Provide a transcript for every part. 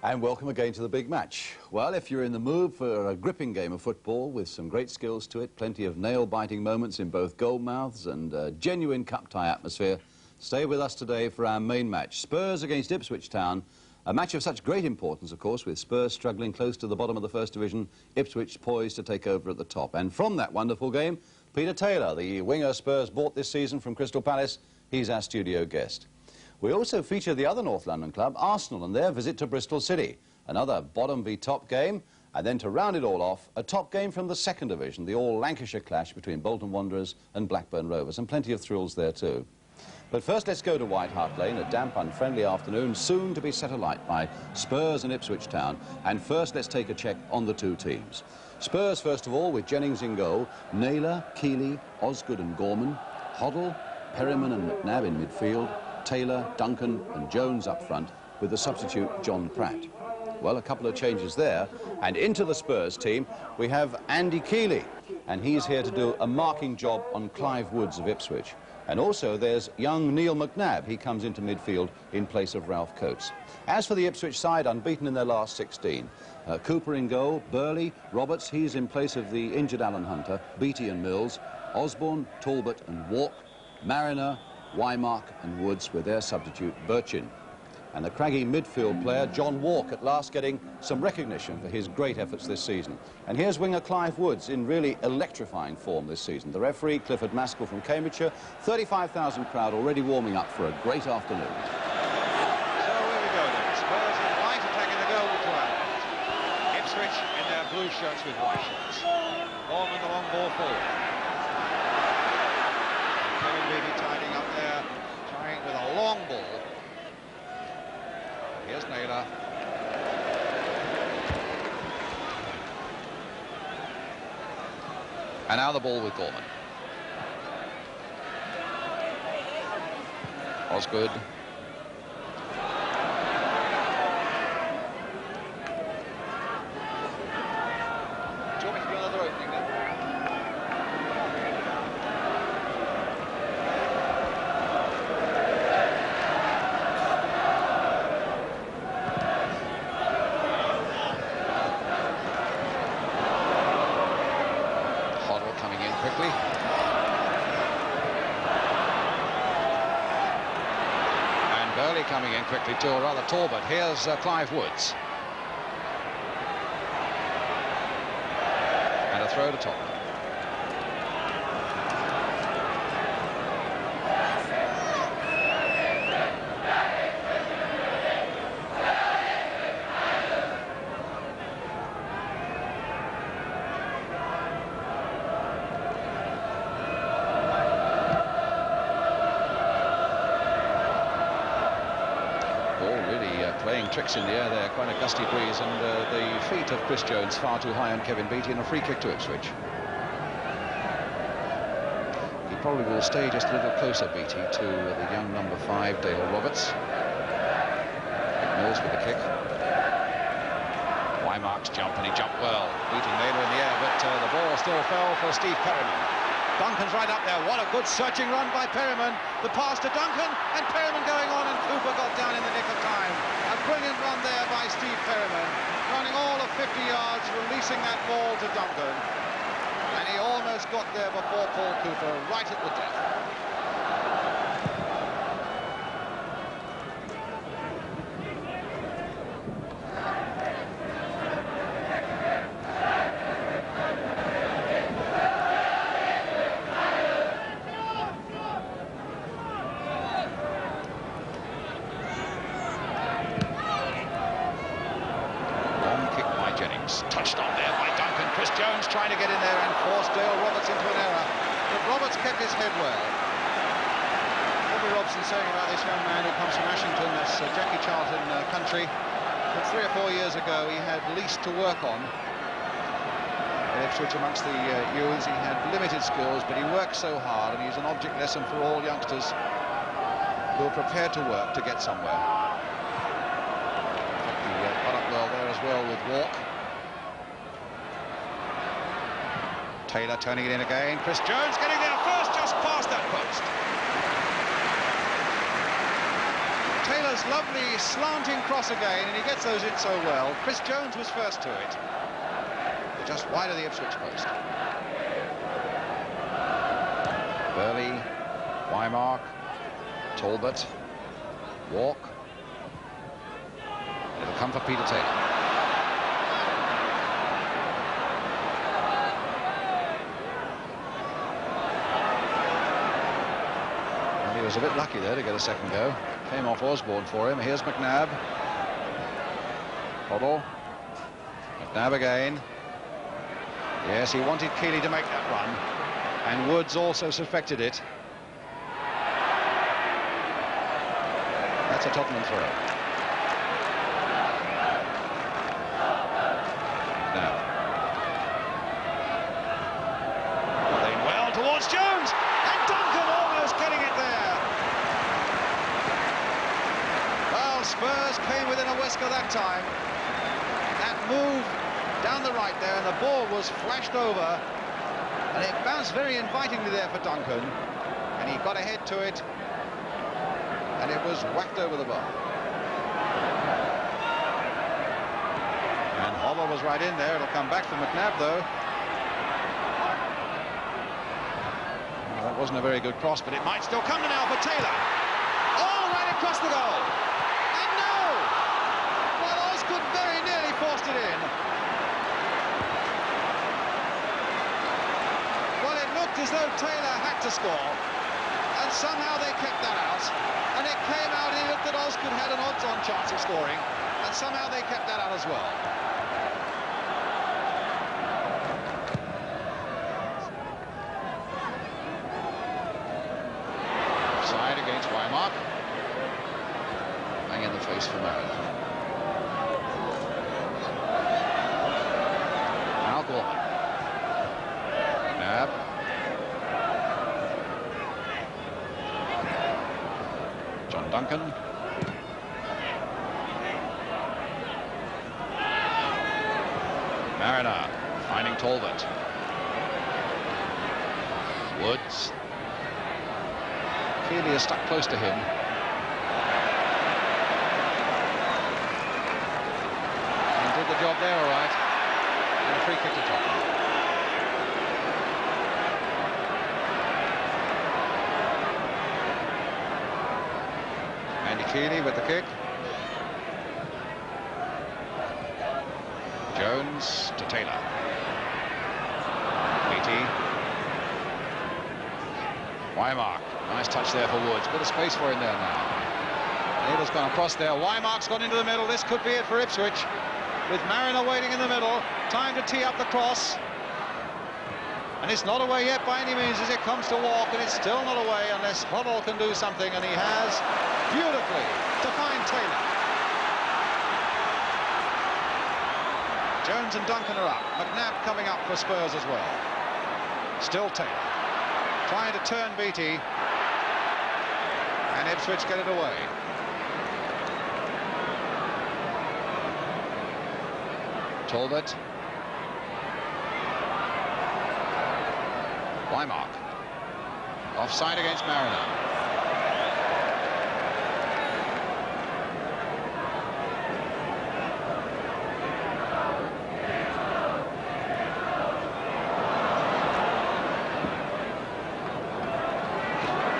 And welcome again to the big match. Well, if you're in the mood for a gripping game of football with some great skills to it, plenty of nail-biting moments in both goal mouths and a genuine cup-tie atmosphere, stay with us today for our main match. Spurs against Ipswich Town, a match of such great importance, of course, with Spurs struggling close to the bottom of the First Division, Ipswich poised to take over at the top. And from that wonderful game, Peter Taylor, the winger Spurs bought this season from Crystal Palace, he's our studio guest. We also feature the other North London club, Arsenal, and their visit to Bristol City. Another bottom v top game, and then to round it all off, a top game from the Second Division, the all-Lancashire clash between Bolton Wanderers and Blackburn Rovers, and plenty of thrills there too. But first, let's go to White Hart Lane, a damp, unfriendly afternoon, soon to be set alight by Spurs and Ipswich Town. And first, let's take a check on the two teams. Spurs, first of all, with Jennings in goal, Naylor, Keeley, Osgood and Gorman, Hoddle, Perryman and McNabb in midfield, Taylor, Duncan and Jones up front, with the substitute John Pratt. Well, a couple of changes there. And into the Spurs team, we have Andy Keeley, and he's here to do a marking job on Clive Woods of Ipswich. And also there's young Neil McNabb. He comes into midfield in place of Ralph Coates. As for the Ipswich side, unbeaten in their last 16. Cooper in goal, Burley, Roberts, he's in place of the injured Alan Hunter, Beattie and Mills, Osborne, Talbot and Walk, Mariner, Wymark and Woods with their substitute Birchin. And the craggy midfield player John Walk at last getting some recognition for his great efforts this season. And here's winger Clive Woods in really electrifying form this season. The referee Clifford Maskell from Cambridgeshire, 35,000 crowd already warming up for a great afternoon. So here we go then. Spurs in white attacking the goal plan. Ipswich in their blue shirts with white shirts. Gorman the long ball forward. Kevin Beattie tidying up there, trying with a long ball. Here's Naylor. And now the ball with Gorman. Osgood. Do you want me to do another opening then? Quickly. And Burley coming in quickly too, or rather Talbot. Here's Clive Woods. And a throw to Talbot. Playing tricks in the air there, quite a gusty breeze, and the feet of Chris Jones far too high on Kevin Beattie, and a free kick to Ipswich. He probably will stay just a little closer, Beattie, to the young number 5, Dale Roberts. Mills with the kick. Wymark's jump, and he jumped well, beating Naylor in the air, but the ball still fell for Steve Perryman. Duncan's right up there. What a good searching run by Perryman. The pass to Duncan, and Perryman going on, and Cooper got down in the nick of time. A brilliant run there by Steve Perryman, running all of 50 yards, releasing that ball to Duncan. And he almost got there before Paul Cooper, right at the death. Touched on there by Duncan. Chris Jones trying to get in there and force Dale Roberts into an error. But Roberts kept his head well. Bobby Robson saying about this young man who comes from Ashington, that's Jackie Charlton country, that 3 or 4 years ago he had least to work on. In Ipswich amongst the youths, he had limited skills, but he worked so hard, and he's an object lesson for all youngsters who are prepared to work to get somewhere. He got up well there as well with Walk. Taylor turning it in again. Chris Jones getting there first, just past that post. Taylor's this lovely slanting cross again, and he gets those in so well. Chris Jones was first to it. Just wide of the Ipswich post. Burley, Wymark, Talbot, Walk. It'll come for Peter Taylor. And he was a bit lucky there to get a second go. Came off Osborne for him. Here's McNabb. Hoddle. McNabb again. Yes, he wanted Keeley to make that run. And Woods also suspected it. That's a Tottenham throw. Now. Playing well towards Jones. And Duncan almost getting it there. Well, Spurs came within a whisker that time. That move down the right there, and the ball was flashed over. And it bounced very invitingly there for Duncan. And he got ahead to it. And it was whacked over the bar. And Holler was right in there. It'll come back for McNabb, though. Well, that wasn't a very good cross, but it might still come now for Taylor. Oh, right across the goal. And no! Well, Osgood very nearly forced it in. Well, it looked as though Taylor had to score. And somehow they kept that out. And it came out, and he looked at Osgood had an odds-on chance of scoring, and somehow they kept that out as well. Offside against Wymark. Bang in the face for Merritt. Now Gorman. Nab. Duncan. Mariner finding Talbot. Woods. Keeley is stuck close to him. And did the job there all right. And a free kick to Tottenham. Keeley with the kick. Jones to Taylor. Beattie. Wymark. Nice touch there for Woods. Bit of space for him there now. Taylor's gone across there. Wymark's gone into the middle. This could be it for Ipswich. With Mariner waiting in the middle. Time to tee up the cross. And it's not away yet by any means as it comes to Walk, and it's still not away unless Hoddle can do something, and he has beautifully to find Taylor. Jones and Duncan are up. McNabb coming up for Spurs as well. Still Taylor. Trying to turn Beattie. And Ipswich get it away. Talbot. Wymark. Offside against Mariner.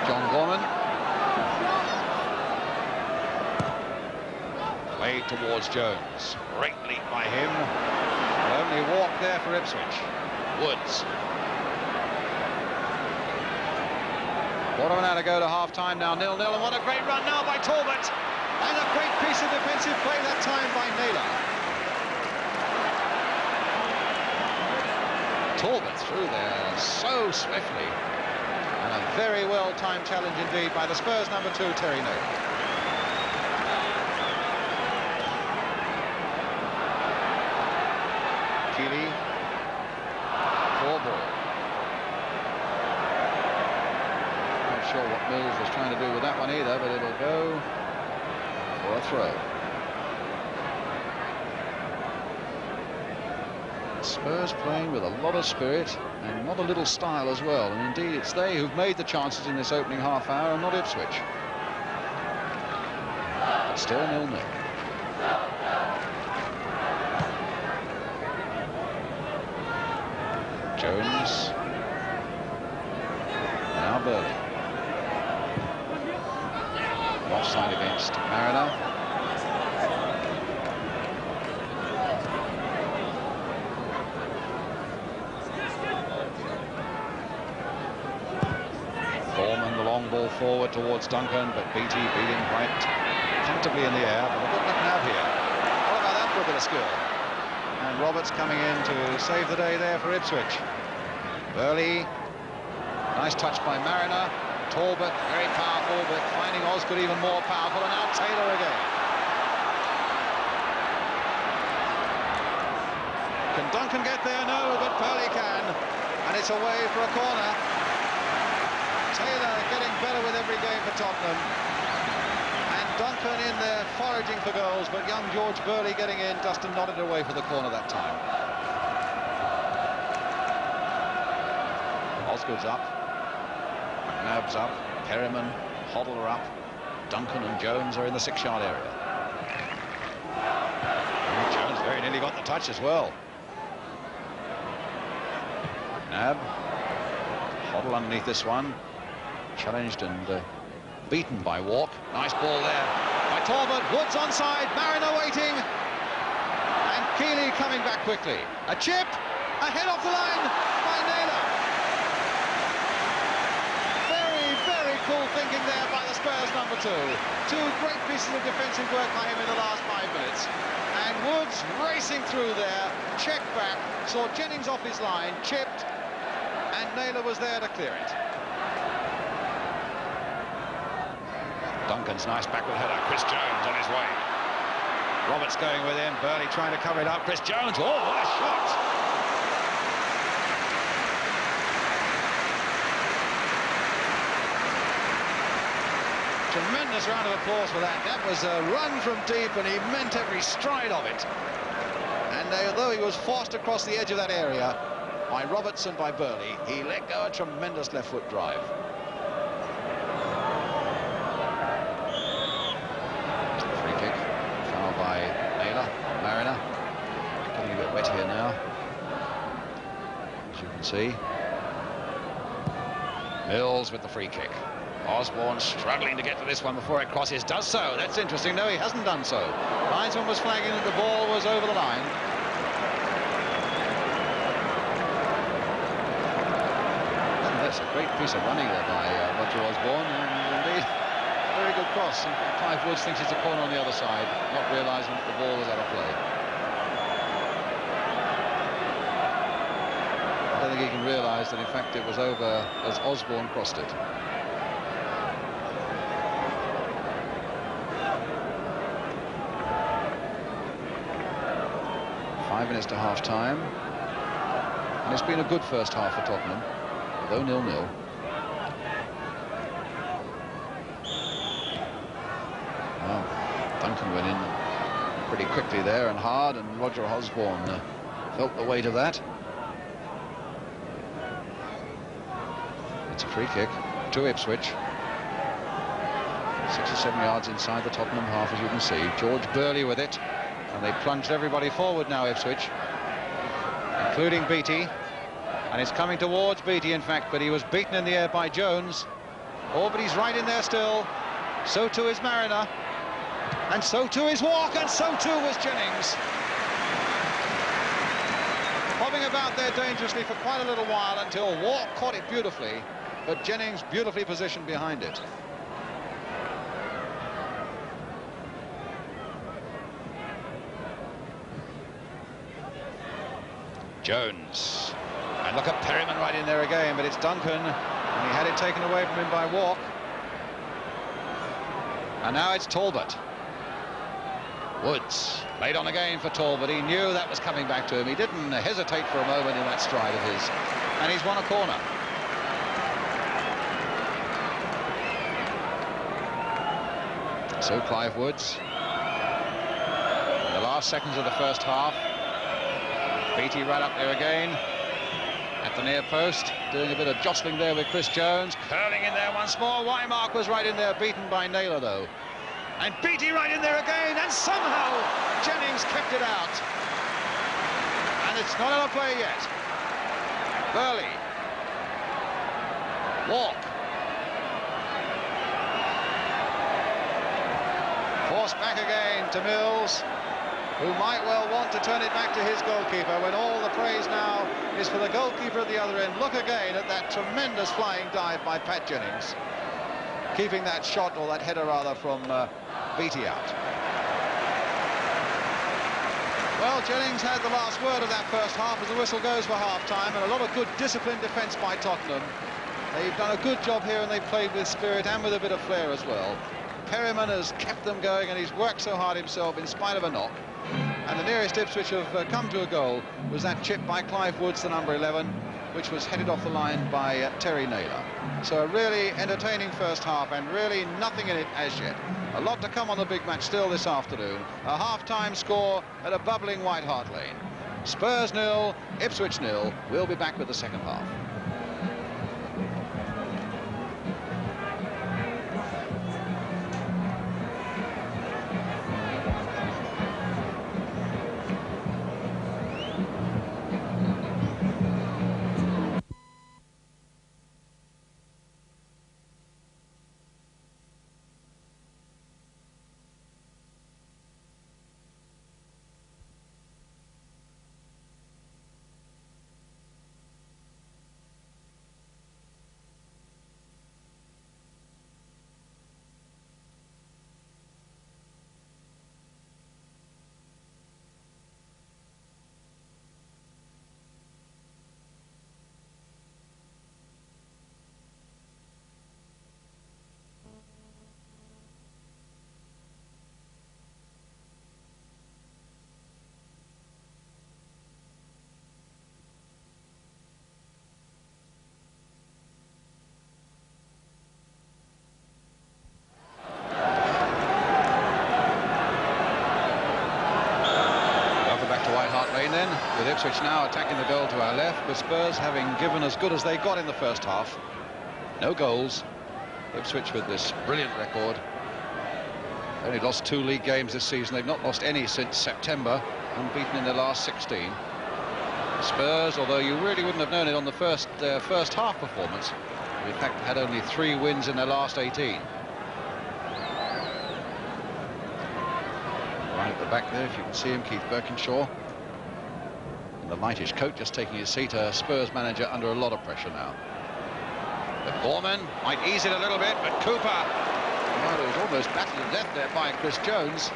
John Gorman. Played towards Jones. Great leap by him. Only walk there for Ipswich. Woods. Quarter of an hour to go to half-time now, 0-0, and what a great run now by Talbot. And a great piece of defensive play that time by Naylor. Talbot through there so swiftly. And a very well-timed challenge indeed by the Spurs number 2, Terry Naylor. Keeley. Poor ball. Sure what Mills was trying to do with that one either, but it'll go for a throw. Spurs playing with a lot of spirit and not a little style as well, and indeed it's they who've made the chances in this opening half hour and not Ipswich. Still 0-0. Jones. Now Burley. Offside against Mariner. Foreman, the long ball forward towards Duncan, but Beattie beat him quite comfortably in the air. But a good look now here. What about that for a bit of skill? And Roberts coming in to save the day there for Ipswich. Burley, nice touch by Mariner. Talbot, very powerful, but finding Osgood even more powerful, and now Taylor again. Can Duncan get there? No, but Burley can, and it's away for a corner. Taylor getting better with every game for Tottenham, and Duncan in there foraging for goals, but young George Burley getting in. Dustin nodded away for the corner that time. Osgood's up, McNabb's up, Perryman, Hoddle are up, Duncan and Jones are in the 6-yard area. And Jones very nearly got the touch as well. McNabb, Hoddle underneath this one, challenged and beaten by Walk. Nice ball there by Talbot. Woods onside, Mariner waiting, and Keeley coming back quickly. A chip, a head off the line by Naylor. Very cool thinking there by the Spurs number 2. 2 great pieces of defensive work by him in the last 5 minutes. And Woods racing through there, checked back, saw Jennings off his line, chipped, and Naylor was there to clear it. Duncan's nice backward header. Chris Jones on his way. Roberts going with him. Burley trying to cover it up. Chris Jones. Oh, what a shot! Tremendous round of applause for that. That was a run from deep, and he meant every stride of it. And although he was forced across the edge of that area by Roberts and by Burley, he let go a tremendous left foot drive. Free kick. Foul by Naylor. Mariner. Getting a bit wet here now, as you can see. Mills with the free kick. Osborne struggling to get to this one before it crosses, does so. That's interesting. No, he hasn't done so. Linesman was flagging that the ball was over the line. And that's a great piece of running there by Roger Osborne, and indeed, very good cross. In fact, Clive Woods thinks it's a corner on the other side, not realising that the ball was out of play. I don't think he can realise that, in fact, it was over as Osborne crossed it. 5 minutes to half-time, and it's been a good first half for Tottenham, though 0-0. Well, Duncan went in pretty quickly there and hard, and Roger Osborne felt the weight of that. It's a free kick to Ipswich. 6 or 7 yards inside the Tottenham half, as you can see. George Burley with it. And they plunged everybody forward now, Ipswich, including Beattie. And it's coming towards Beattie, in fact, but he was beaten in the air by Jones. Oh, but he's right in there still. So too is Mariner. And so too is Walk, and so too was Jennings. Bobbing about there dangerously for quite a little while until Walk caught it beautifully, but Jennings beautifully positioned behind it. Jones, and look at Perryman right in there again, but it's Duncan, and he had it taken away from him by Walk. And now it's Talbot. Woods laid on again for Talbot. He knew that was coming back to him. He didn't hesitate for a moment in that stride of his, and he's won a corner. So Clive Woods, in the last seconds of the first half. Beattie right up there again at the near post, doing a bit of jostling there with Chris Jones, curling in there once more. Wymark was right in there, beaten by Naylor though. And Beattie right in there again, and somehow Jennings kept it out. And it's not out of play yet. Burley. Walk. Forced back again to Mills, who might well want to turn it back to his goalkeeper when all the praise now is for the goalkeeper at the other end. Look again at that tremendous flying dive by Pat Jennings, keeping that shot, or that header rather, from Beattie out. Well, Jennings had the last word of that first half as the whistle goes for half-time, and a lot of good disciplined defence by Tottenham. They've done a good job here, and they've played with spirit and with a bit of flair as well. Perryman has kept them going, and he's worked so hard himself in spite of a knock. And the nearest Ipswich have come to a goal was that chip by Clive Woods, the number 11, which was headed off the line by Terry Naylor. So a really entertaining first half, and really nothing in it as yet. A lot to come on the big match still this afternoon. A half-time score at a bubbling White Hart Lane. Spurs 0, Ipswich 0. We'll be back with the second half. Then, with Ipswich now attacking the goal to our left, with Spurs having given as good as they got in the first half. No goals. Ipswich with this brilliant record. Only lost 2 league games this season. They've not lost any since September, unbeaten in their last 16. Spurs, although you really wouldn't have known it on the first half performance, in fact had only 3 wins in their last 18. Right at the back there, if you can see him, Keith Birkinshaw. The lightish coat, just taking his seat. Spurs manager under a lot of pressure now. But Gorman might ease it a little bit, but Cooper, well, he was almost battered to death there by Chris Jones.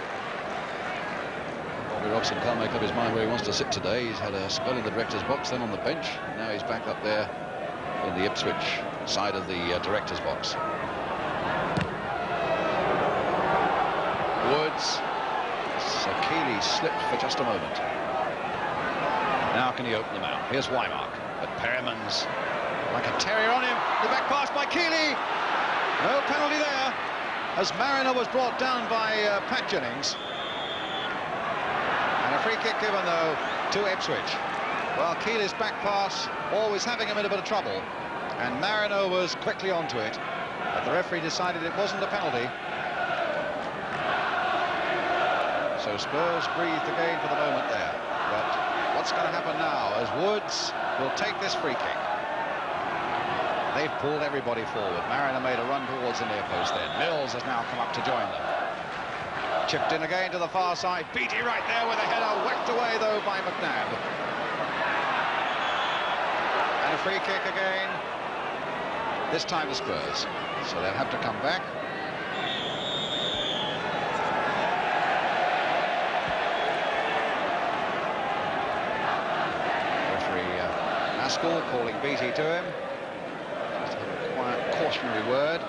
Bobby Robson can't make up his mind where he wants to sit today. He's had a spell in the director's box, then on the bench. Now he's back up there in the Ipswich side of the director's box. Woods. So Keeley slipped for just a moment. Now can he open them out? Here's Wymark, but Perryman's like a terrier on him. The back pass by Keeley. No penalty there, as Mariner was brought down by Pat Jennings. And a free kick given, though, to Ipswich. Well, Keeley's back pass always having him in a bit of trouble, and Mariner was quickly onto it, but the referee decided it wasn't a penalty. So Spurs breathed again for the moment there, but what's going to happen now as Woods will take this free kick? They've pulled everybody forward. Mariner made a run towards the near post then. Mills has now come up to join them. Chipped in again to the far side. Beattie right there with a header, whacked away though by McNabb. And a free kick again, this time the Spurs. So they'll have to come back. Calling Beattie to him. Just a quiet cautionary word.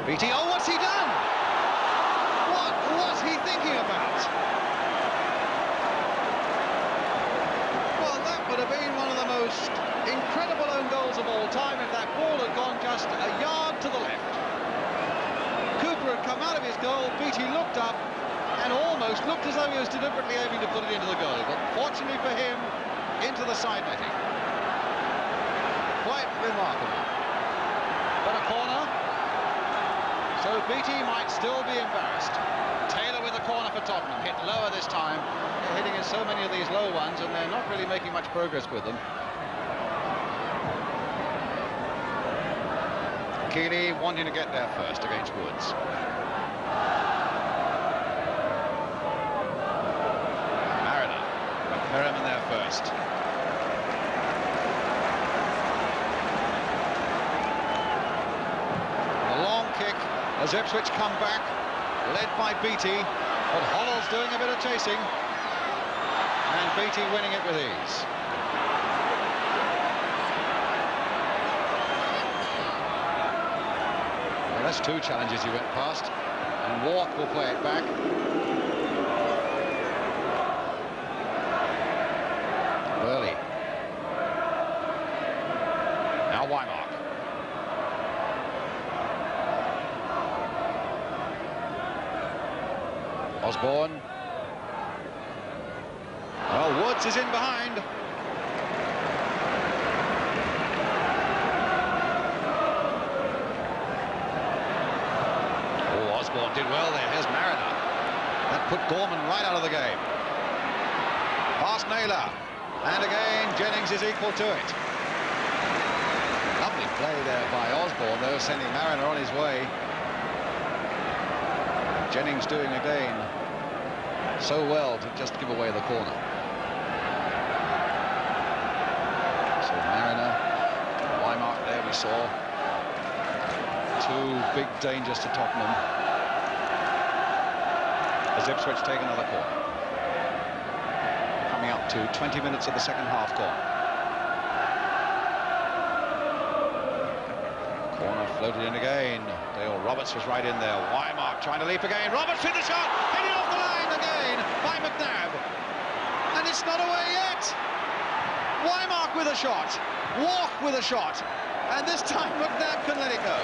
Beattie, oh, what's he done? What was he thinking about? Well, that would have been one of the most incredible own goals of all time if that ball had gone just a yard to the left. Had come out of his goal, Beattie looked up and almost looked as though he was deliberately aiming to put it into the goal, but unfortunately for him, into the side netting. Quite remarkable. But a corner. So Beattie might still be embarrassed. Taylor with the corner for Tottenham. Hit lower this time. They're hitting in so many of these low ones, and they're not really making much progress with them. Keeley wanting to get there first against Woods. Mariner. Merriman there first. The long kick as Ipswich come back, led by Beattie, but Hollow's doing a bit of chasing, and Beattie winning it with ease. Well, that's two challenges he went past, and Walk will play it back. Burley. Now Wymark. Osborne. Well, Woods is in behind. Oh, Osborne did well there. Here's Mariner. That put Gorman right out of the game. Past Naylor. And again, Jennings is equal to it. Lovely play there by Osborne, though, sending Mariner on his way. Jennings doing again so well to just give away the corner. So Mariner, Wymark there we saw. Two big dangers to Tottenham as Ipswich take another corner. Coming up to 20 minutes of the second half corner. Corner floated in again. Dale Roberts was right in there. Wymark trying to leap again. Roberts with the shot. Heading off the line again by McNabb. And it's not away yet. Wymark with a shot. Walk with a shot. And this time McNabb can let it go.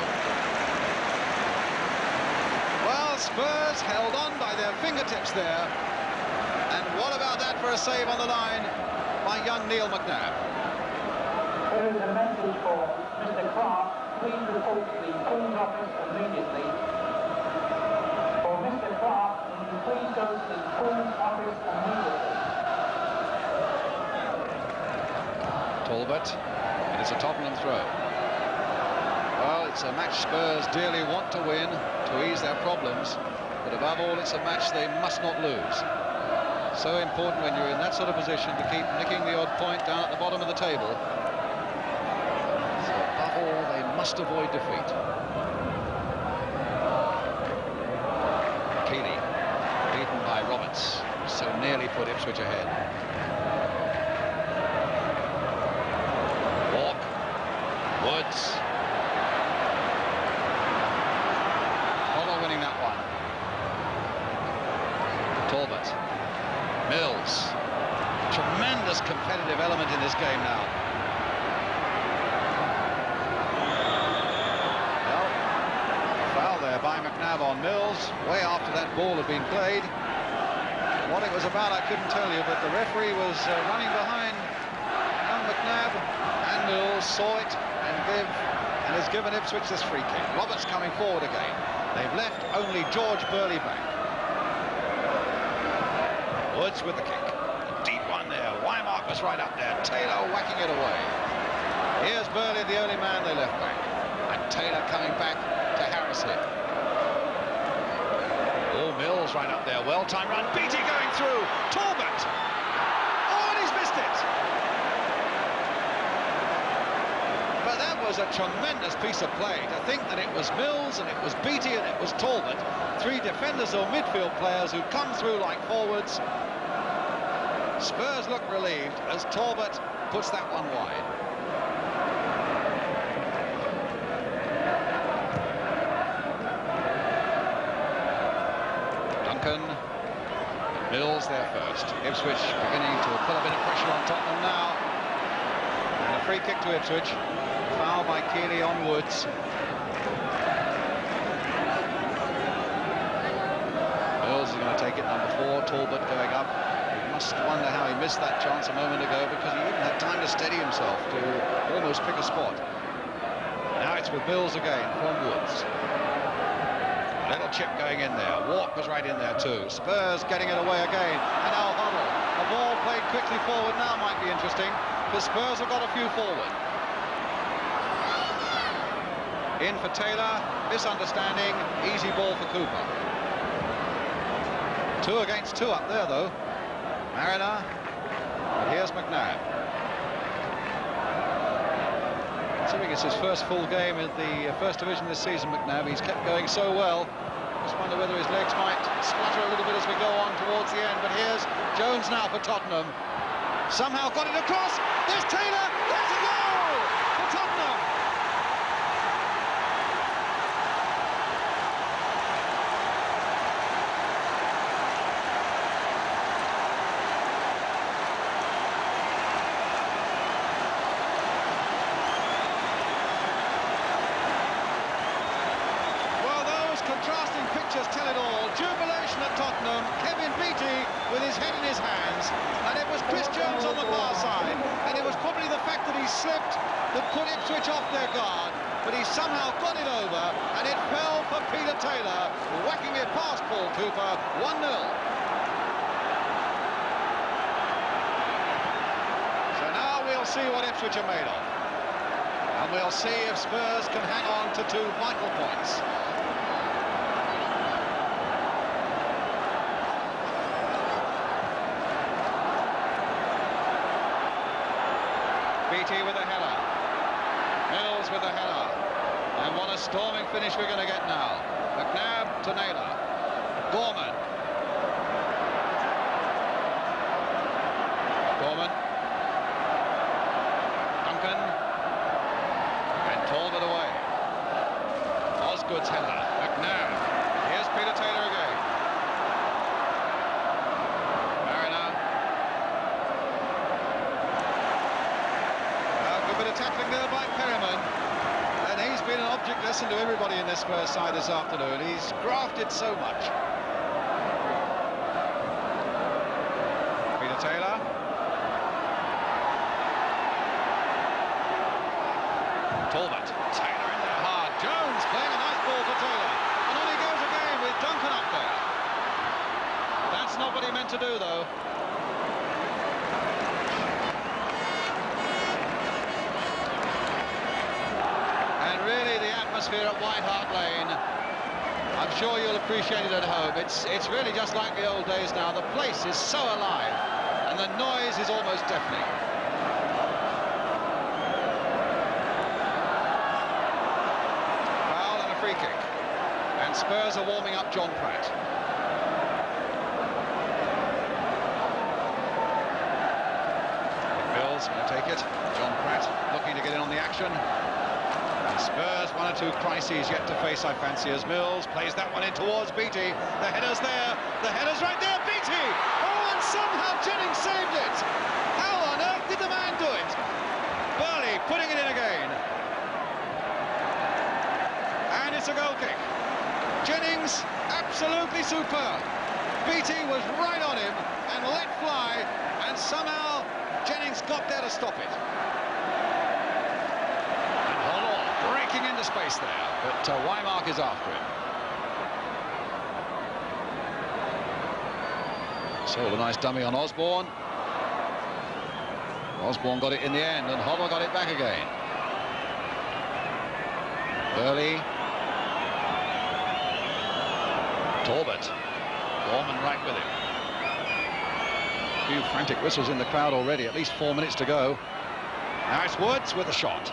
Well, Spurs held on by their fingertips there. And what about that for a save on the line by young Neil McNabb? There is a message for Mr. Clark. Please report to the Queen's office immediately. For Mr. Clark, will you please go to the Queen's office immediately? Talbot, and it's a Tottenham throw. Well, it's a match Spurs dearly want to win to ease their problems, but above all, it's a match they must not lose. So important when you're in that sort of position to keep nicking the odd point down at the bottom of the table. So above all, they must avoid defeat. Keeley, beaten by Roberts, so nearly put Ipswich ahead. Walk, Woods. Hollow winning that one. Talbot. Mills. Tremendous competitive element in this game now. Well, a foul there by McNabb on Mills, way after that ball had been played. What it was about, I couldn't tell you, but the referee was running behind young McNabb, and Mills saw it and has given Ipswich this free kick. Roberts coming forward again. They've left only George Burley back. Woods with the kick. A deep one there. Wymark was right up there. Taylor whacking it away. Here's Burley, the only man they left back. And Taylor coming back to harass him. Oh, Mills right up there. Well-timed run. Beattie going through. Talbot. Oh, and he's missed it. But that was a tremendous piece of play to think that it was Mills and it was Beattie and it was Talbot. Three defenders or midfield players who come through like forwards. Spurs look relieved as Talbot puts that one wide. Duncan, Mills there first. Ipswich beginning to put a bit of pressure on Tottenham now. And a free kick to Ipswich. Foul by Keeley on Woods. Mills is going to take it, number 4. Talbot going up. must wonder how he missed that chance a moment ago, because he even had time to steady himself to almost pick a spot. Now it's with Mills again from Woods. Little chip going in there. Walk was right in there too. Spurs getting it away again. And now Huddle. The ball played quickly forward now might be interesting, because Spurs have got a few forward. In for Taylor. Misunderstanding. Easy ball for Cooper. 2 against 2 up there though. Mariner. And here's McNabb. Considering it's his first full game in the First Division this season, McNabb, he's kept going so well. Just wonder whether his legs might splutter a little bit as we go on towards the end. But here's Jones now for Tottenham. Somehow got it across. There's Taylor. There's a goal for Tottenham. Contrasting pictures tell it all. Jubilation at Tottenham. Kevin Beattie with his head in his hands, and it was Chris Jones on the far side, and it was probably the fact that he slipped that put Ipswich off their guard, but he somehow got it over, and it fell for Peter Taylor, whacking it past Paul Cooper. 1-0. So now we'll see what Ipswich are made of, and we'll see if Spurs can hang on to 2 vital points. Beattie with a header. Mills with a header. And what a storming finish we're going to get now. McNabb to Naylor. Gorman. Gorman. Duncan. And Talbot away. Osgood's header. McNabb. Here's Peter Taylor again. Tackling there by Perryman, and he's been an object lesson to everybody in this Spurs side this afternoon. He's grafted so much. Peter Taylor. Talbot. Taylor in there hard. Jones playing a nice ball for Taylor, and on he goes again with Duncan up there. That's not what he meant to do though. Atmosphere at White Hart Lane, I'm sure you'll appreciate it at home. It's really just like the old days now. The place is so alive, and the noise is almost deafening. Foul and a free kick, and Spurs are warming up John Pratt. Mills going to take it. John Pratt looking to get in on the action. Spurs 1 or 2 crises yet to face, I fancy, as Mills plays that one in towards Beattie. The header's there, the header's right there, Beattie! Oh, and somehow Jennings saved it! How on earth did the man do it? Burley putting it in again. And it's a goal kick. Jennings, absolutely superb. Beattie was right on him and let fly, and somehow Jennings got there to stop it. Breaking into space there, but Wymark is after him. So a nice dummy on Osborne. Osborne got it in the end, and Hoddle got it back again. Burley. Talbot. Gorman right with him. A few frantic whistles in the crowd already, at least 4 minutes to go. Now it's Woods with a shot.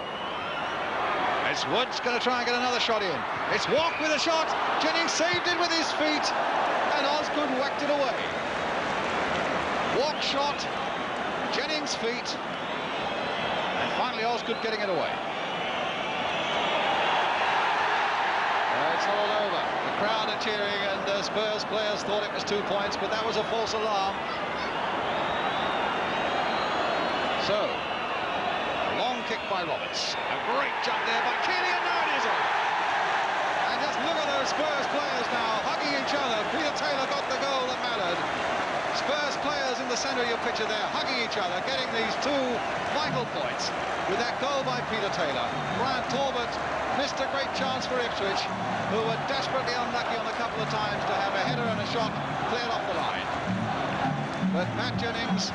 It's Woods going to try and get another shot in. It's Walk with a shot. Jennings saved it with his feet, and Osgood whacked it away. Walk shot, Jennings' feet, and finally Osgood getting it away. It's all over. The crowd are cheering, and Spurs players thought it was 2 points, but that was a false alarm. So, long kick by Roberts. A great jump there by Keeley, and now it is on. And just look at those Spurs players now hugging each other. Peter Taylor got the goal that mattered. Spurs players in the centre of your picture there, hugging each other, getting these two vital points with that goal by Peter Taylor. Brian Talbot missed a great chance for Ipswich, who were desperately unlucky on a couple of times to have a header and a shot cleared off the line. But Matt Jennings,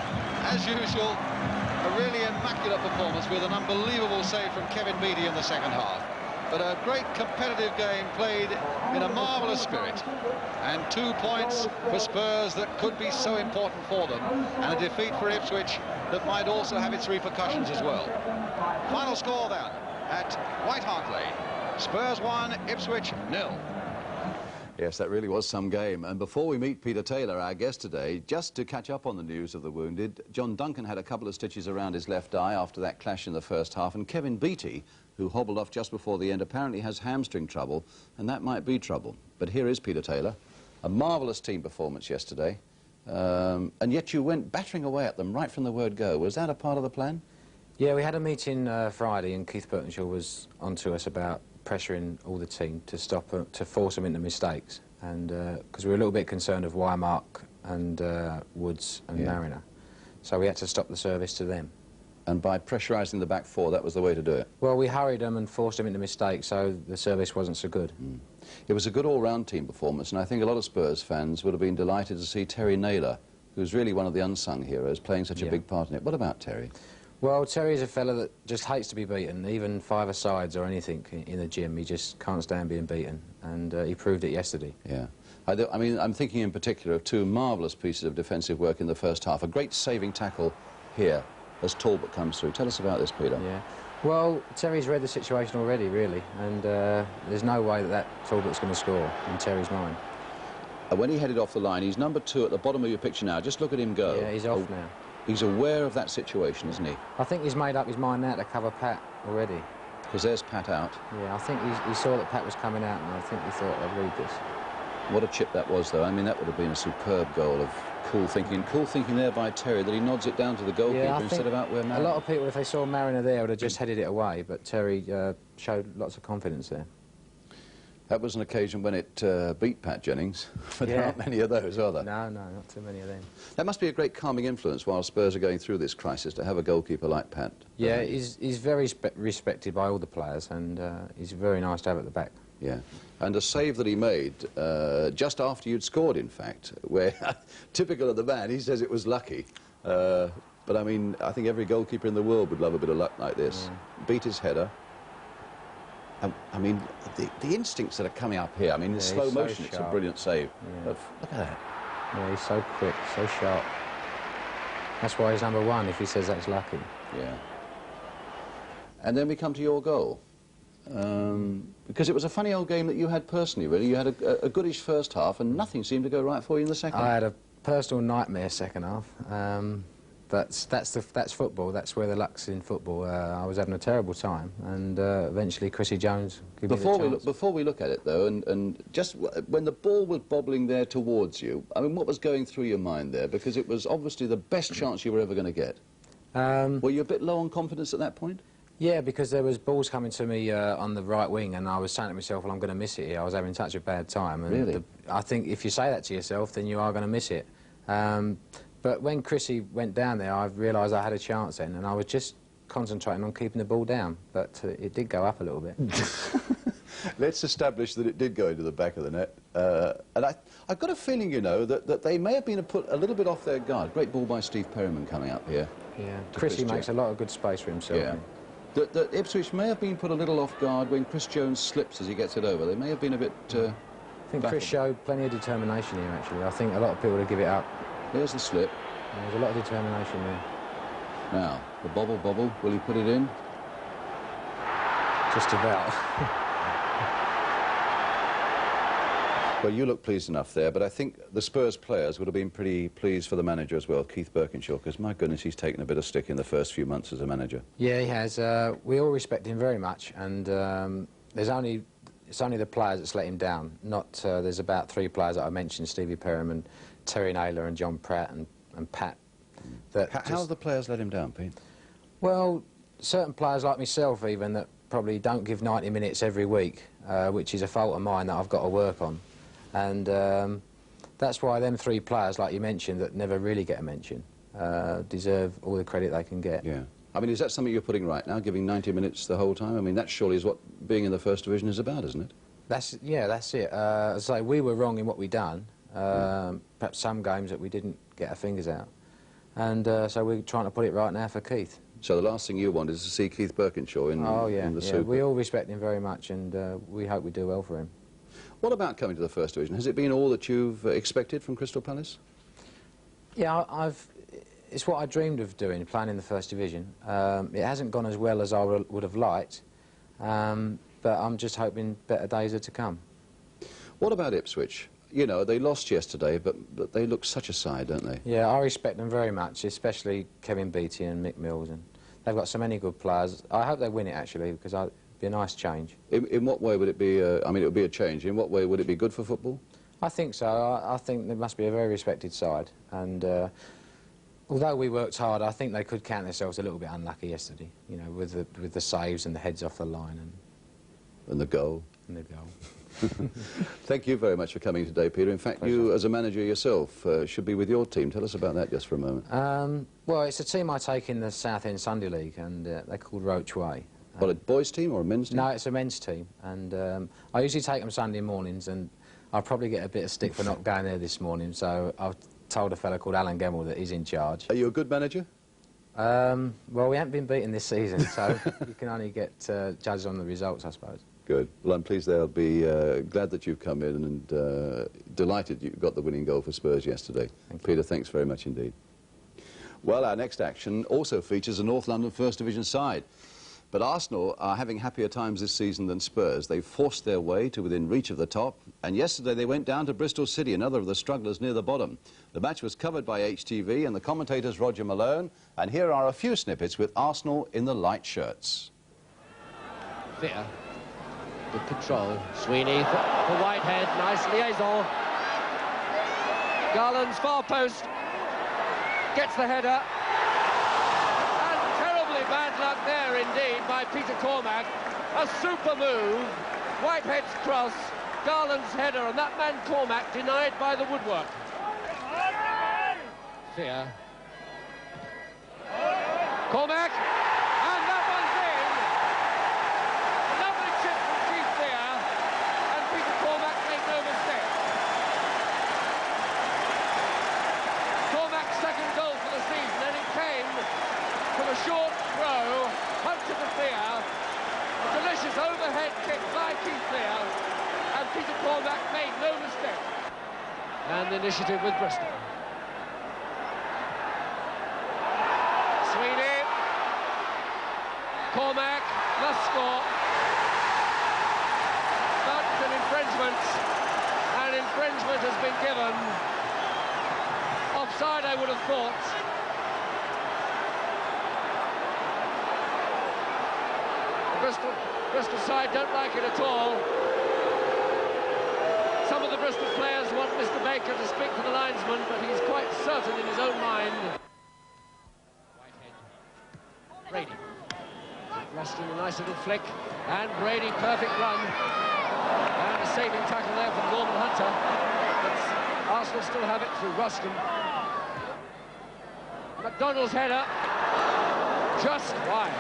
as usual, a really immaculate performance with an unbelievable save from Kevin Beattie in the second half. But a great competitive game played in a marvellous spirit. And 2 points for Spurs that could be so important for them. And a defeat for Ipswich that might also have its repercussions as well. Final score then at White Hart Lane. Spurs 1, Ipswich 0. Yes, that really was some game. And before we meet Peter Taylor, our guest today, just to catch up on the news of the wounded, John Duncan had a couple of stitches around his left eye after that clash in the first half, and Kevin Beattie, who hobbled off just before the end, apparently has hamstring trouble, and that might be trouble. But here is Peter Taylor. A marvellous team performance yesterday, and yet you went battering away at them right from the word go. Was that a part of the plan? Yeah, we had a meeting Friday, and Keith Burtonshaw was onto us about pressuring all the team to stop, to force them into mistakes, and because we were a little bit concerned of Wymark and Woods and Mariner, so we had to stop the service to them. And by pressurising the back four, that was the way to do it? Well, we hurried them and forced them into mistakes, so the service wasn't so good. It was a good all-round team performance, and I think a lot of Spurs fans would have been delighted to see Terry Naylor, who's really one of the unsung heroes, playing such a big part in it. What about Terry? Well, Terry's a fella that just hates to be beaten, even five-a-sides or anything in the gym. He just can't stand being beaten, and he proved it yesterday. Yeah. I mean, I'm thinking in particular of two marvellous pieces of defensive work in the first half. A great saving tackle here as Talbot comes through. Tell us about this, Peter. Yeah. Well, Terry's read the situation already, really, and there's no way that Talbot's going to score in Terry's mind. When he headed off the line, he's number 2 at the bottom of your picture now. Just look at him go. Yeah, he's off now. He's aware of that situation, isn't he? I think he's made up his mind now to cover Pat already. Because there's Pat out. Yeah, I think he saw that Pat was coming out, and I think he thought, I'd read this. What a chip that was, though. I mean, that would have been a superb goal of cool thinking. Cool thinking there by Terry, that he nods it down to the goalkeeper instead of out where Mariner. A lot of people, if they saw Mariner there, would have just headed it away, but Terry showed lots of confidence there. That was an occasion when it beat Pat Jennings, but there aren't many of those, are there? No, not too many of them. That must be a great calming influence while Spurs are going through this crisis, to have a goalkeeper like Pat. Yeah, he's very respected by all the players, and he's very nice to have at the back. Yeah, and a save that he made just after you'd scored, in fact, where, typical of the man, he says it was lucky. But, I mean, I think every goalkeeper in the world would love a bit of luck like this. Yeah. Beat his header. I mean, the instincts that are coming up here, I mean, in slow motion, it's a brilliant save. Yeah. Look at that. Yeah, he's so quick, so sharp. That's why he's number 1, if he says that's lucky. Yeah. And then we come to your goal. Because it was a funny old game that you had personally, really. You had a goodish first half, and nothing seemed to go right for you in the second. I had a personal nightmare second half. That's football. That's where the luck's in football. I was having a terrible time, and eventually Chrissy Jones gave me the chance. Before we look at it, though, and just when the ball was bobbling there towards you, I mean, what was going through your mind there? Because it was obviously the best chance you were ever going to get. Were you a bit low on confidence at that point? Yeah, because there was balls coming to me on the right wing, and I was saying to myself, well, I'm going to miss it here. I was having such a bad time. And really? I think if you say that to yourself, then you are going to miss it. But when Chrissy went down there, I realised I had a chance then, and I was just concentrating on keeping the ball down. But it did go up a little bit. Let's establish that it did go into the back of the net. And I've got a feeling, you know, that they may have been put a little bit off their guard. Great ball by Steve Perryman coming up here. Yeah, Chrissy makes a lot of good space for himself. Yeah. That Ipswich may have been put a little off guard when Chris Jones slips as he gets it over. They may have been a bit I think Chris showed plenty of determination here, actually. I think a lot of people would give it up. There's the slip. There's a lot of determination there. Now, the bobble, will he put it in? Just about. Well, you look pleased enough there, but I think the Spurs players would have been pretty pleased for the manager as well, Keith Birkinshaw, because, my goodness, he's taken a bit of stick in the first few months as a manager. Yeah, he has. We all respect him very much, and it's only the players that's let him down. There's about 3 players that I mentioned, Stevie Perryman, Terry Naylor and John Pratt and Pat. How have the players let him down, Pete? Well, certain players like myself, even, that probably don't give 90 minutes every week, which is a fault of mine that I've got to work on. And that's why them 3 players, like you mentioned, that never really get a mention, deserve all the credit they can get. Yeah. I mean, is that something you're putting right now, giving 90 minutes the whole time? I mean, that surely is what being in the First Division is about, isn't it? Yeah, that's it. As I say, we were wrong in what we done. Perhaps some games that we didn't get our fingers out. And so we're trying to put it right now for Keith. So the last thing you want is to see Keith Birkinshaw in the Super. We all respect him very much, and we hope we do well for him. What about coming to the First Division? Has it been all that you've expected from Crystal Palace? Yeah, it's what I dreamed of doing, playing in the First Division. It hasn't gone as well as I would have liked, but I'm just hoping better days are to come. What about Ipswich? You know, they lost yesterday, but they look such a side, don't they? Yeah, I respect them very much, especially Kevin Beattie and Mick Mills, and they've got so many good players. I hope they win it, actually, because it'd be a nice change. In what way would it be, I mean, it would be a change. In what way would it be good for football? I think so. I think they must be a very respected side, and although we worked hard, I think they could count themselves a little bit unlucky yesterday, you know, with the saves and the heads off the line. And the goal. And the goal. Thank you very much for coming today, Peter. In fact, you, as a manager yourself, should be with your team. Tell us about that just for a moment. Well, it's a team I take in the South End Sunday League, and they're called Roach Way. What, a boys' team or a men's team? No, it's a men's team, and I usually take them Sunday mornings, and I'll probably get a bit of stick for not going there this morning, so I've told a fella called Alan Gemmell that he's in charge. Are you a good manager? Well, we haven't been beaten this season, so you can only get judged on the results, I suppose. Good. Well, I'm pleased they'll be glad that you've come in and delighted you got the winning goal for Spurs yesterday. Peter, thanks very much indeed. Well, our next action also features a North London First Division side. But Arsenal are having happier times this season than Spurs. They've forced their way to within reach of the top, and yesterday they went down to Bristol City, another of the strugglers near the bottom. The match was covered by HTV and the commentator's Roger Malone, and here are a few snippets with Arsenal in the light shirts. Fear. Good control. Sweeney for Whitehead. Nice liaison. Garland's far post. Gets the header. And terribly bad luck there indeed by Peter Cormack. A super move. Whitehead's cross. Garland's header. And that man Cormack denied by the woodwork. Fear. Cormack. And that one's in. Lovely chip from Keith there. And Peter Cormack made no mistake. Cormack's second goal for the season, and it came from a short throw, punt to the Fear, a delicious overhead kick by Keith there, and Peter Cormack made no mistake. And the initiative with Bristol. Sweeney. Cormack must score. But an infringement. And infringement has been given. Offside, I would have thought. The Bristol side don't like it at all. Some of the Bristol players want Mr. Baker to speak to the linesman, but he's quite certain in his own mind. Whitehead. Brady. Rustin, a nice little flick. And Brady, perfect run. And a saving tackle there from Norman Hunter. But Arsenal still have it through Rustin. McDonald's header. Just wide.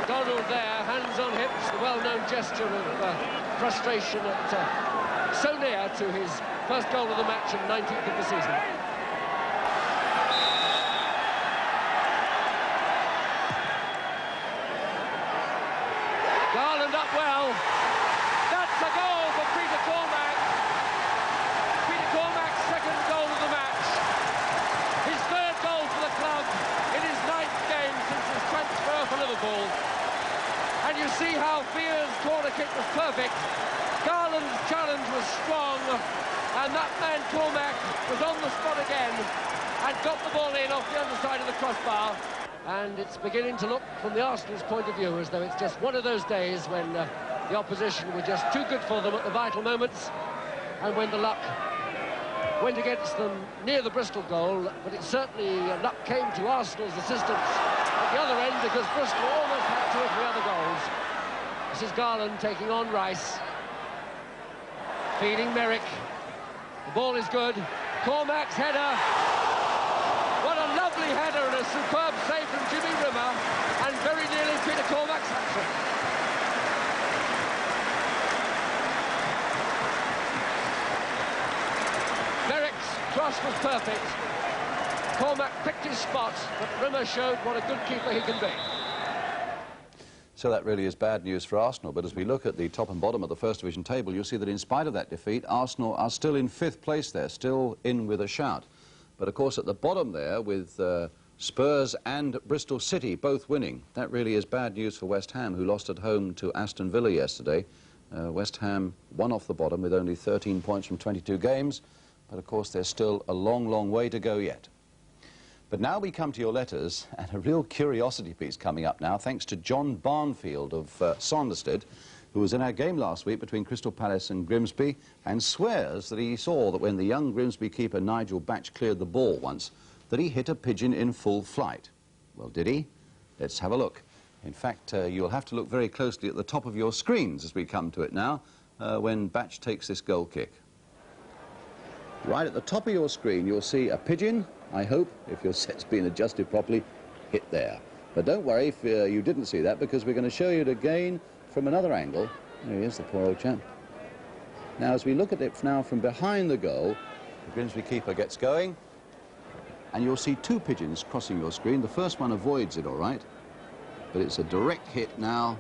McDonald there, hands on hips, the well-known gesture of frustration at so near to his first goal of the match and 19th of the season. Garland up well. That's a goal for Peter Cormack. Peter Cormack's second goal of the match. His third goal for the club in his 9th game since his transfer for Liverpool. And you see how Fear's corner kick was perfect. Garland's challenge was strong, and that man Cormack was on the spot again and got the ball in off the underside of the crossbar. And it's beginning to look, from the Arsenal's point of view, as though it's just one of those days when the opposition were just too good for them at the vital moments, and when the luck went against them near the Bristol goal, but it certainly luck came to Arsenal's assistance at the other end, because Bristol almost had 2 or 3 other goals. This is Garland taking on Rice. Feeding Merrick. The ball is good. Cormac's header. What a lovely header and a superb save from Jimmy Rimmer, and very nearly Peter Cormac's hat-trick. Merrick's cross was perfect. Cormac picked his spot, but Rimmer showed what a good keeper he can be. So that really is bad news for Arsenal, but as we look at the top and bottom of the First Division table, you'll see that in spite of that defeat, Arsenal are still in 5th place there, still in with a shout. But of course at the bottom there, with Spurs and Bristol City both winning, that really is bad news for West Ham, who lost at home to Aston Villa yesterday. West Ham won off the bottom with only 13 points from 22 games, but of course there's still a long, long way to go yet. But now we come to your letters, and a real curiosity piece coming up now, thanks to John Barnfield of Saunderstead, who was in our game last week between Crystal Palace and Grimsby, and swears that he saw that when the young Grimsby keeper Nigel Batch cleared the ball once, that he hit a pigeon in full flight. Well, did he? Let's have a look. In fact, you'll have to look very closely at the top of your screens as we come to it now, when Batch takes this goal kick. Right at the top of your screen, you'll see a pigeon, I hope, if your set's been adjusted properly, hit there. But don't worry if you didn't see that, because we're going to show you it again from another angle. There he is, the poor old chap. Now, as we look at it now from behind the goal, the Grimsby keeper gets going, and you'll see two pigeons crossing your screen. The first one avoids it, all right, but it's a direct hit now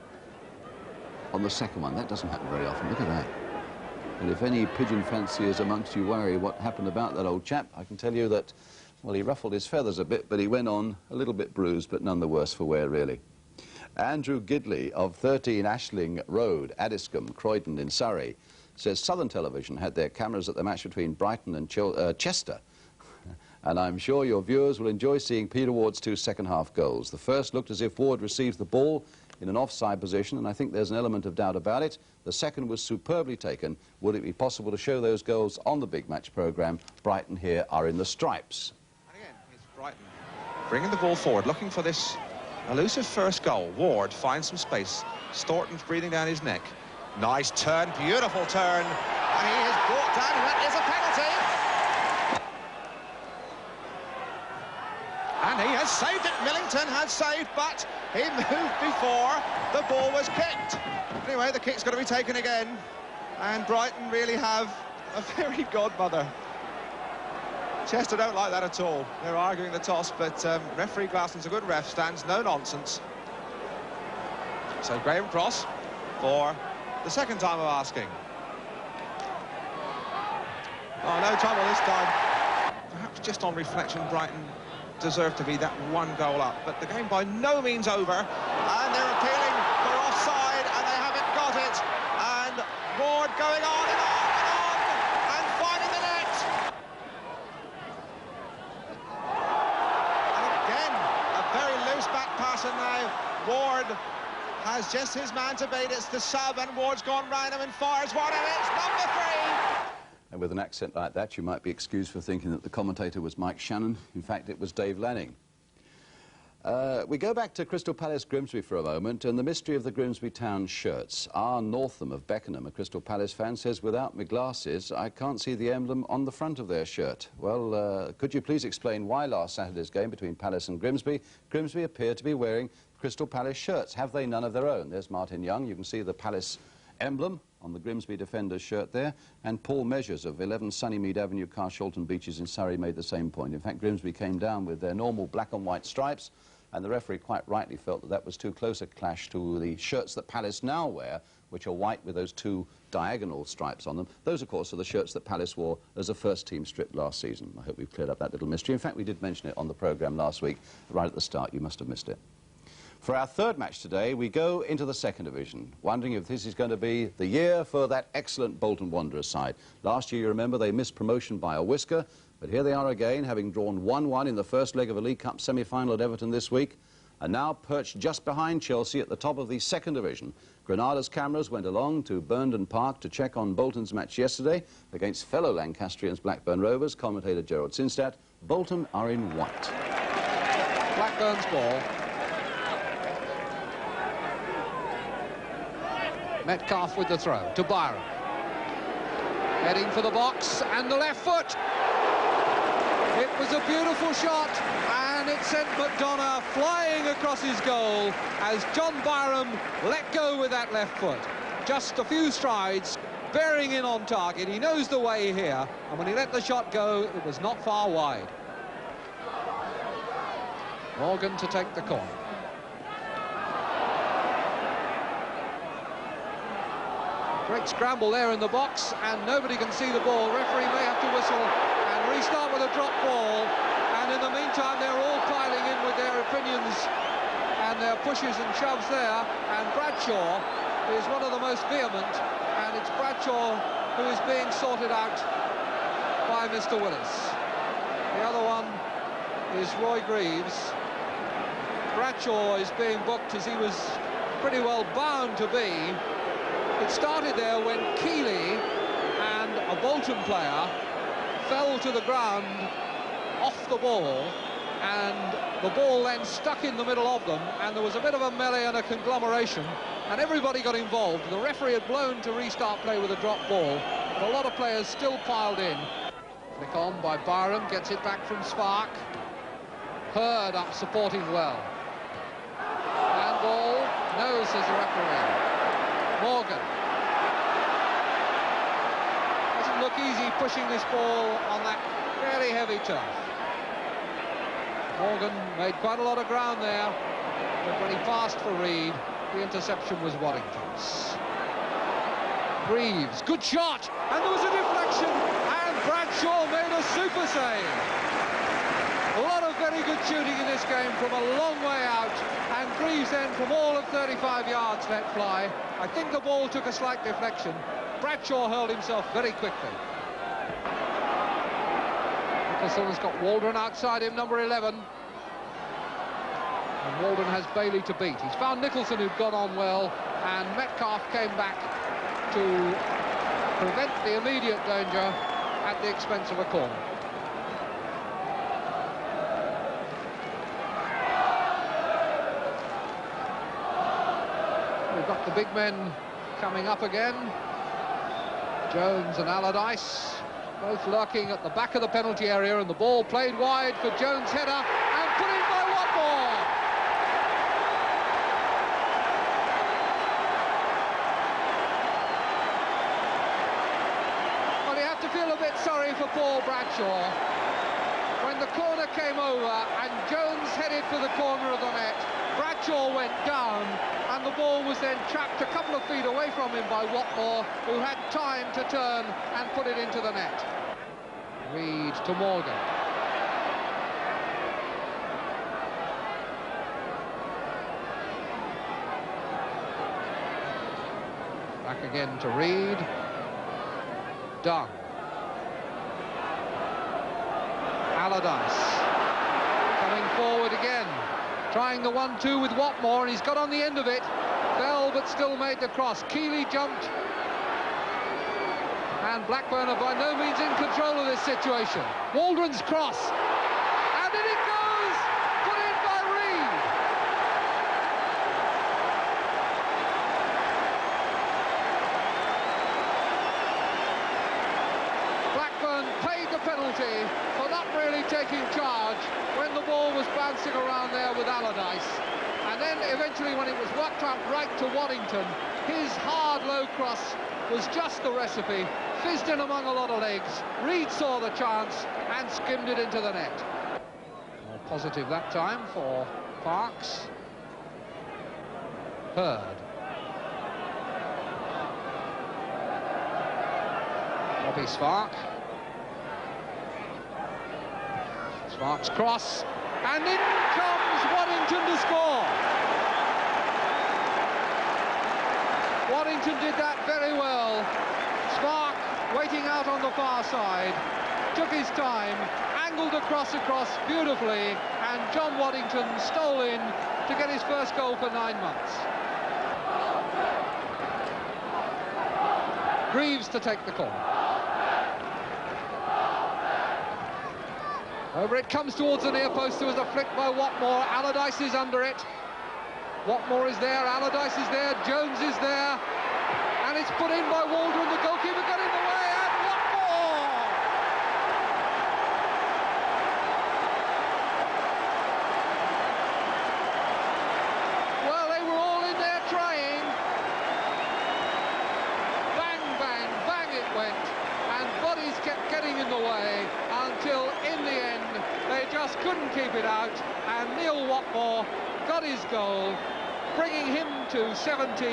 on the second one. That doesn't happen very often. Look at that. And if any pigeon fanciers amongst you worry what happened about that old chap, I can tell you that, well, he ruffled his feathers a bit, but he went on a little bit bruised, but none the worse for wear, really. Andrew Gidley of 13 Ashling Road, Addiscombe, Croydon in Surrey, says Southern Television had their cameras at the match between Brighton and Chester. And I'm sure your viewers will enjoy seeing Peter Ward's two second-half goals. The first looked as if Ward received the ball in an offside position, and I think there's an element of doubt about it. The second was superbly taken. Would it be possible to show those goals on the big match programme? Brighton here are in the stripes. And again, it's Brighton bringing the ball forward, looking for this elusive first goal. Ward finds some space. Staunton's breathing down his neck. Nice turn, beautiful turn. And he is brought down, and that is a penalty. And he has saved it. Millington has saved, but he moved before the ball was kicked. Anyway, the kick's got to be taken again. And Brighton really have a very godmother. Chester don't like that at all. They're arguing the toss, but referee Glaston's a good ref, stands no nonsense. So Graham Cross for the second time of asking. Oh, no trouble this time. Perhaps just on reflection, Brighton deserved to be that one goal up, but the game by no means over, and they're appealing for offside, and they haven't got it, and Ward going on and on and on, and finding the net. And again, a very loose back pass, and now Ward has just his man to beat. It's the sub, and Ward's gone round him and fires one, and it's number 3. And with an accent like that, you might be excused for thinking that the commentator was Mike Shannon. In fact, it was Dave Lanning. We go back to Crystal Palace Grimsby for a moment, and the mystery of the Grimsby Town shirts. R. Northam of Beckenham, a Crystal Palace fan, says, without my glasses, I can't see the emblem on the front of their shirt. Well, could you please explain why last Saturday's game between Palace and Grimsby appear to be wearing Crystal Palace shirts? Have they none of their own? There's Martin Young. You can see the Palace emblem on the Grimsby defender's shirt there, and Paul Measures of 11 Sunnymead Avenue, Carshalton Beaches in Surrey made the same point. In fact, Grimsby came down with their normal black and white stripes, and the referee quite rightly felt that that was too close a clash to the shirts that Palace now wear, which are white with those two diagonal stripes on them. Those, of course, are the shirts that Palace wore as a first-team strip last season. I hope we've cleared up that little mystery. In fact, we did mention it on the programme last week, right at the start. You must have missed it. For our third match today, we go into the second division, wondering if this is going to be the year for that excellent Bolton Wanderers side. Last year, you remember, they missed promotion by a whisker, but here they are again, having drawn 1-1 in the first leg of a League Cup semi-final at Everton this week, and now perched just behind Chelsea at the top of the second division. Granada's cameras went along to Burnden Park to check on Bolton's match yesterday against fellow Lancastrians Blackburn Rovers. Commentator Gerald Sinstadt. Bolton are in white. Blackburn's ball. Metcalf with the throw to Byron. Heading for the box, and the left foot. It was a beautiful shot, and it sent McDonough flying across his goal as John Byram let go with that left foot. Just a few strides, bearing in on target. He knows the way here, and when he let the shot go, it was not far wide. Morgan to take the corner. Great scramble there in the box, and nobody can see the ball. Referee may have to whistle and restart with a drop ball. And in the meantime, they're all piling in with their opinions and their pushes and shoves there. And Bradshaw is one of the most vehement, and it's Bradshaw who is being sorted out by Mr. Willis. The other one is Roy Greaves. Bradshaw is being booked as he was pretty well bound to be. It started there when Keeley and a Bolton player fell to the ground off the ball, and the ball then stuck in the middle of them, and there was a bit of a melee and a conglomeration, and everybody got involved. The referee had blown to restart play with a drop ball, but a lot of players still piled in. Flick on by Byram, gets it back from Spark. Hurd up supporting well. Handball, no, says the referee. Morgan. Doesn't look easy pushing this ball on that fairly heavy turf. Morgan made quite a lot of ground there, but when he passed for Reed, the interception was Waddington's. Greaves, good shot, and there was a deflection, and Bradshaw made a super save. A lot of very good shooting in this game from a long way out, and Greaves then from all of 35 yards let fly. I think the ball took a slight deflection. Bradshaw hurled himself very quickly. Nicholson has got Waldron outside him, number 11. And Waldron has Bailey to beat. He's found Nicholson, who'd gone on well, and Metcalf came back to prevent the immediate danger at the expense of a corner. We've got the big men coming up again. Jones and Allardyce, both lurking at the back of the penalty area, and the ball played wide for Jones' header, and put in by Watmore. Well, you have to feel a bit sorry for Paul Bradshaw. When the corner came over and Jones headed for the corner of the net, Bradshaw went down, and the ball was then trapped a couple of feet away from him by Watmore, who had time to turn and put it into the net. Reed to Morgan. Back again to Reed. Dunn. Allardyce. Coming forward again. Trying the 1-2 with Watmore, and he's got on the end of it. Fell, but still made the cross. Keeley jumped. And Blackburn are by no means in control of this situation. Waldron's cross. And in it goes! Put in by Reed. Blackburn paid the penalty for not really taking charge when the ball was bouncing around there with Allardyce. And then eventually, when it was worked out right to Waddington, his hard low cross was just the recipe, fizzed in among a lot of legs. Reed saw the chance and skimmed it into the net. More positive that time for Parks. Hurd. Bobby Spark. Sparks cross, and in comes Waddington to score. Waddington did that very well. Spark waiting out on the far side, took his time, angled across beautifully, and John Waddington stole in to get his first goal for 9 months. Greaves to take the corner. Over it comes towards the near post. There was a flick by Watmore. Allardyce is under it. Watmore is there. Allardyce is there. Jones is there. And it's put in by Waldron. The goalkeeper got in the way. And couldn't keep it out, and Neil Watmore got his goal, bringing him to 17,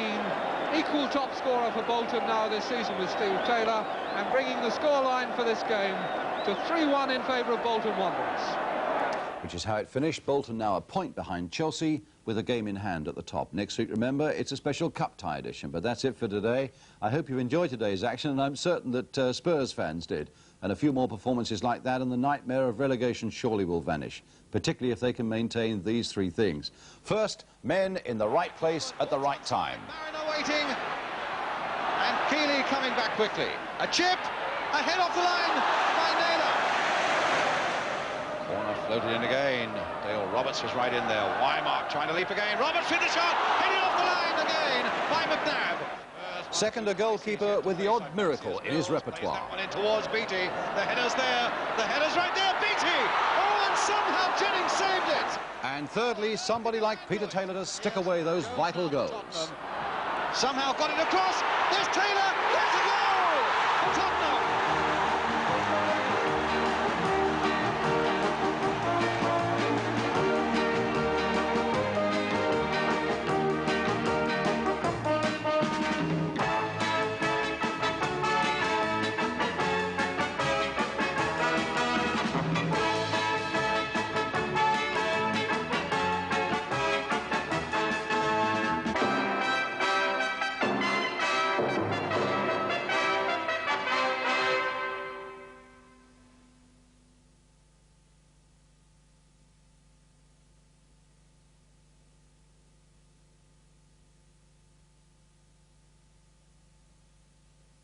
equal top scorer for Bolton now this season with Steve Taylor, and bringing the scoreline for this game to 3-1 in favour of Bolton Wanderers. Which is how it finished. Bolton now a point behind Chelsea with a game in hand at the top. Next week, remember, it's a special cup tie edition. But that's it for today. I hope you've enjoyed today's action, and I'm certain that Spurs fans did. And a few more performances like that, and the nightmare of relegation surely will vanish, particularly if they can maintain these three things. First, men in the right place at the right time. Mariner waiting, and Keeley coming back quickly. A chip, a head off the line by Naylor. Corner floated in again. Dale Roberts was right in there. Wymark trying to leap again. Roberts with the shot, heading off the line again by McNabb. Second, a goalkeeper with the odd miracle in his repertoire. That one in towards Beattie. The header's there. The header's right there. Beattie! Oh, and somehow Jennings saved it. And thirdly, somebody like Peter Taylor to stick away those vital goals. Somehow got it across. There's Taylor. There's a goal for Tottenham.